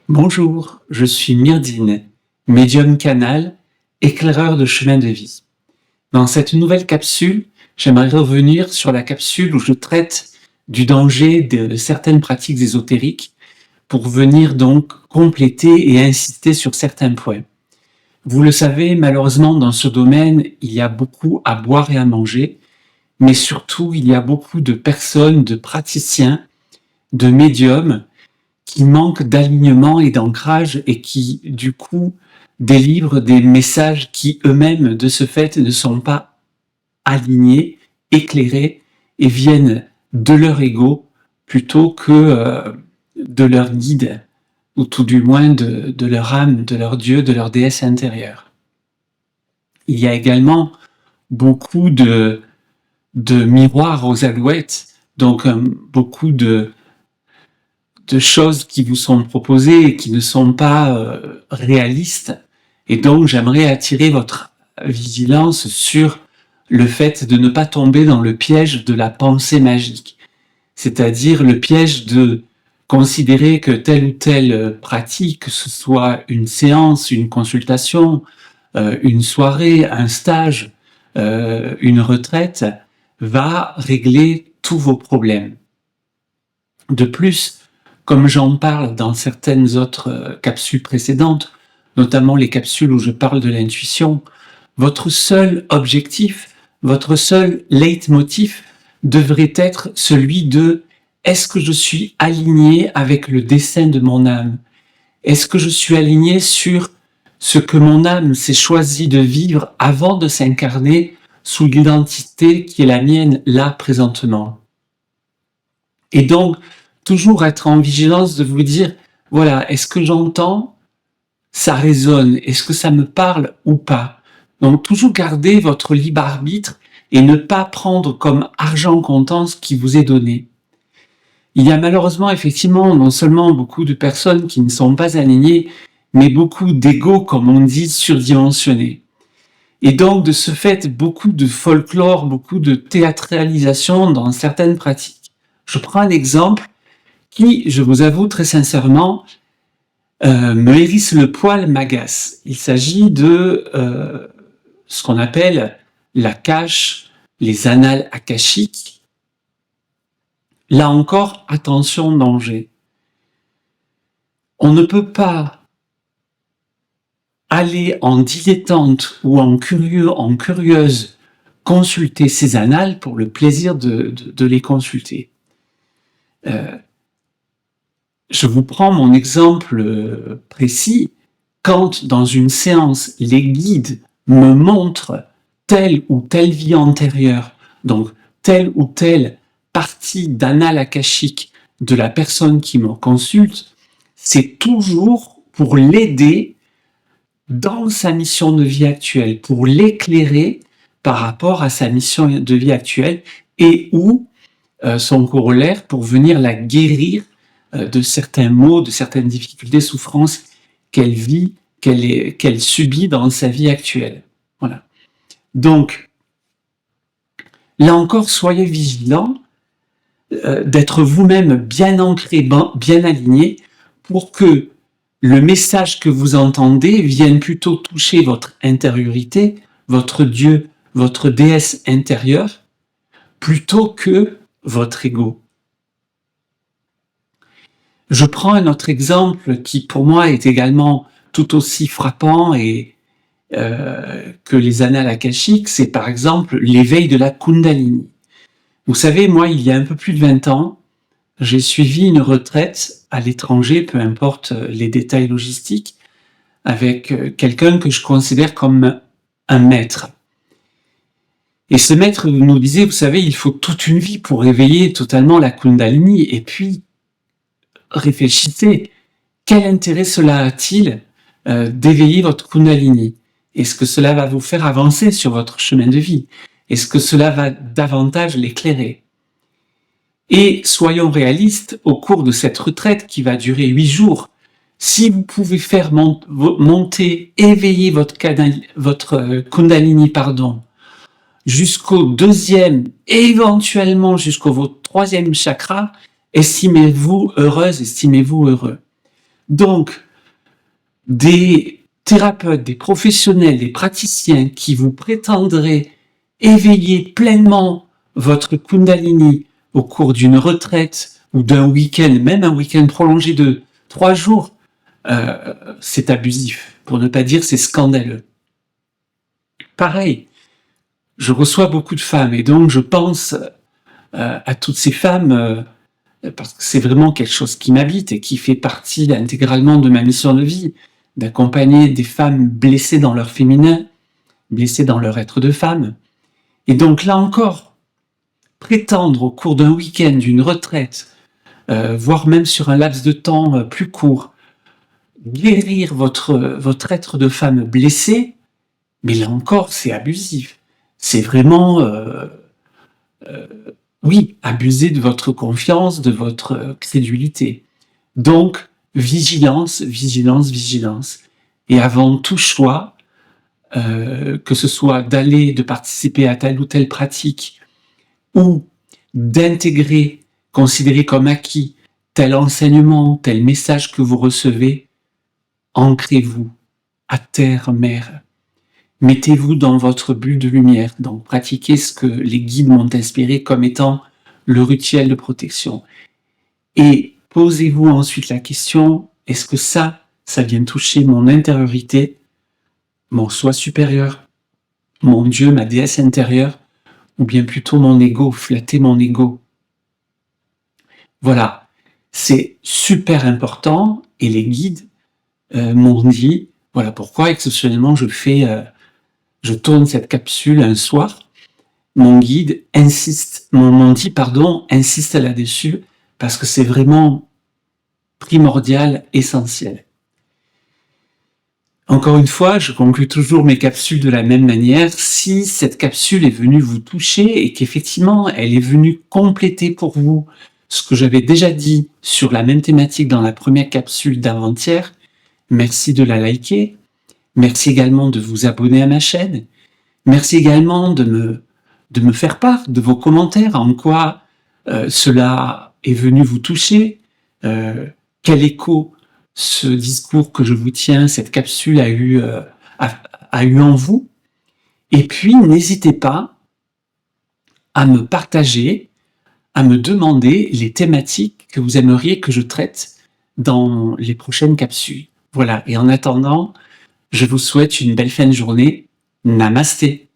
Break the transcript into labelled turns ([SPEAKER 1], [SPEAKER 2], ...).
[SPEAKER 1] Bonjour, je suis Myrdine, médium canal, éclaireur de chemin de vie. Dans cette nouvelle capsule, j'aimerais revenir sur la capsule où je traite du danger de certaines pratiques ésotériques pour venir donc compléter et insister sur certains points. Vous le savez, malheureusement, dans ce domaine, il y a beaucoup à boire et à manger, mais surtout, il y a beaucoup de personnes, de praticiens, de médiums qui manquent d'alignement et d'ancrage et qui, du coup, délivrent des messages qui eux-mêmes, de ce fait, ne sont pas alignés, éclairés et viennent de leur ego plutôt que de leur guide, ou tout du moins de leur âme, de leur Dieu, de leur déesse intérieure. Il y a également beaucoup de miroirs aux alouettes, donc beaucoup de choses qui vous sont proposées et qui ne sont pas réalistes. Et donc, j'aimerais attirer votre vigilance sur le fait de ne pas tomber dans le piège de la pensée magique. C'est-à-dire le piège de considérer que telle ou telle pratique, que ce soit une séance, une consultation, une soirée, un stage, une retraite, va régler tous vos problèmes. De plus, comme j'en parle dans certaines autres capsules précédentes, notamment les capsules où je parle de l'intuition, votre seul objectif, votre seul leitmotiv devrait être celui de « est-ce que je suis aligné avec le dessein de mon âme ? Est-ce que je suis aligné sur ce que mon âme s'est choisi de vivre avant de s'incarner sous l'identité qui est la mienne là présentement ?» Et donc, toujours être en vigilance de vous dire, voilà, est-ce que j'entends, ça résonne, est-ce que ça me parle ou pas? Donc toujours garder votre libre arbitre et ne pas prendre comme argent comptant ce qui vous est donné. Il y a malheureusement effectivement non seulement beaucoup de personnes qui ne sont pas alignées, mais beaucoup d'égos, comme on dit, surdimensionnés. Et donc de ce fait, beaucoup de folklore, beaucoup de théâtralisation dans certaines pratiques. Je prends un exemple qui, je vous avoue très sincèrement, me hérisse le poil, m'agace. Il s'agit de ce qu'on appelle la cache, les annales akashiques. Là encore, attention, danger. On ne peut pas aller en dilettante ou en curieux, en curieuse, consulter ces annales pour le plaisir de les consulter. Je vous prends mon exemple précis. Quand dans une séance, les guides me montrent telle ou telle vie antérieure, donc telle ou telle partie d'annales akashique de la personne qui me consulte, c'est toujours pour l'aider dans sa mission de vie actuelle, pour l'éclairer par rapport à sa mission de vie actuelle et ou son corollaire pour venir la guérir de certains maux, de certaines difficultés, souffrances qu'elle vit, qu'elle subit dans sa vie actuelle. Voilà. Donc, là encore, soyez vigilants d'être vous-même bien ancré, bien aligné, pour que le message que vous entendez vienne plutôt toucher votre intériorité, votre Dieu, votre déesse intérieure, plutôt que votre ego. Je prends un autre exemple qui, pour moi, est également tout aussi frappant que les annales akashiques, c'est par exemple l'éveil de la Kundalini. Vous savez, moi, il y a un peu plus de 20 ans, j'ai suivi une retraite à l'étranger, peu importe les détails logistiques, avec quelqu'un que je considère comme un maître. Et ce maître nous disait, vous savez, il faut toute une vie pour éveiller totalement la Kundalini. Et puis, réfléchissez, quel intérêt cela a-t-il d'éveiller votre Kundalini? Est-ce que cela va vous faire avancer sur votre chemin de vie? Est-ce que cela va davantage l'éclairer? Et soyons réalistes, au cours de cette retraite qui va durer 8 jours, si vous pouvez faire monter, éveiller votre Kundalini, jusqu'au 2e, éventuellement jusqu'au 3e chakra, estimez-vous heureuse, estimez-vous heureux. Donc, des thérapeutes, des professionnels, des praticiens qui vous prétendraient éveiller pleinement votre Kundalini au cours d'une retraite ou d'un week-end, même un week-end prolongé de 3 jours, c'est abusif, pour ne pas dire c'est scandaleux. Pareil, je reçois beaucoup de femmes et donc je pense à toutes ces femmes parce que c'est vraiment quelque chose qui m'habite et qui fait partie intégralement de ma mission de vie, d'accompagner des femmes blessées dans leur féminin, blessées dans leur être de femme. Et donc là encore, prétendre au cours d'un week-end, d'une retraite, voire même sur un laps de temps plus court, guérir votre être de femme blessé, mais là encore, c'est abusif. C'est vraiment, oui, abuser de votre confiance, de votre crédulité. Donc, vigilance, vigilance, vigilance. Et avant tout choix, que ce soit de participer à telle ou telle pratique, ou d'intégrer, considérer comme acquis tel enseignement, tel message que vous recevez, ancrez-vous à terre, mère. Mettez-vous dans votre bulle de lumière, donc pratiquez ce que les guides m'ont inspiré comme étant le rituel de protection. Et posez-vous ensuite la question, est-ce que ça vient toucher mon intériorité, mon soi supérieur, mon Dieu, ma déesse intérieure, ou bien plutôt mon ego, flatter mon ego. Voilà, c'est super important et les guides m'ont dit, voilà pourquoi exceptionnellement je tourne cette capsule un soir. Mon guide insiste là-dessus parce que c'est vraiment primordial, essentiel. Encore une fois, je conclue toujours mes capsules de la même manière. Si cette capsule est venue vous toucher et qu'effectivement elle est venue compléter pour vous ce que j'avais déjà dit sur la même thématique dans la première capsule d'avant-hier, merci de la liker. Merci également de vous abonner à ma chaîne. Merci également de me faire part de vos commentaires, en quoi cela est venu vous toucher, quel écho ce discours que je vous tiens, cette capsule a eu en vous. Et puis, n'hésitez pas à me partager, à me demander les thématiques que vous aimeriez que je traite dans les prochaines capsules. Voilà, et en attendant, je vous souhaite une belle fin de journée. Namasté.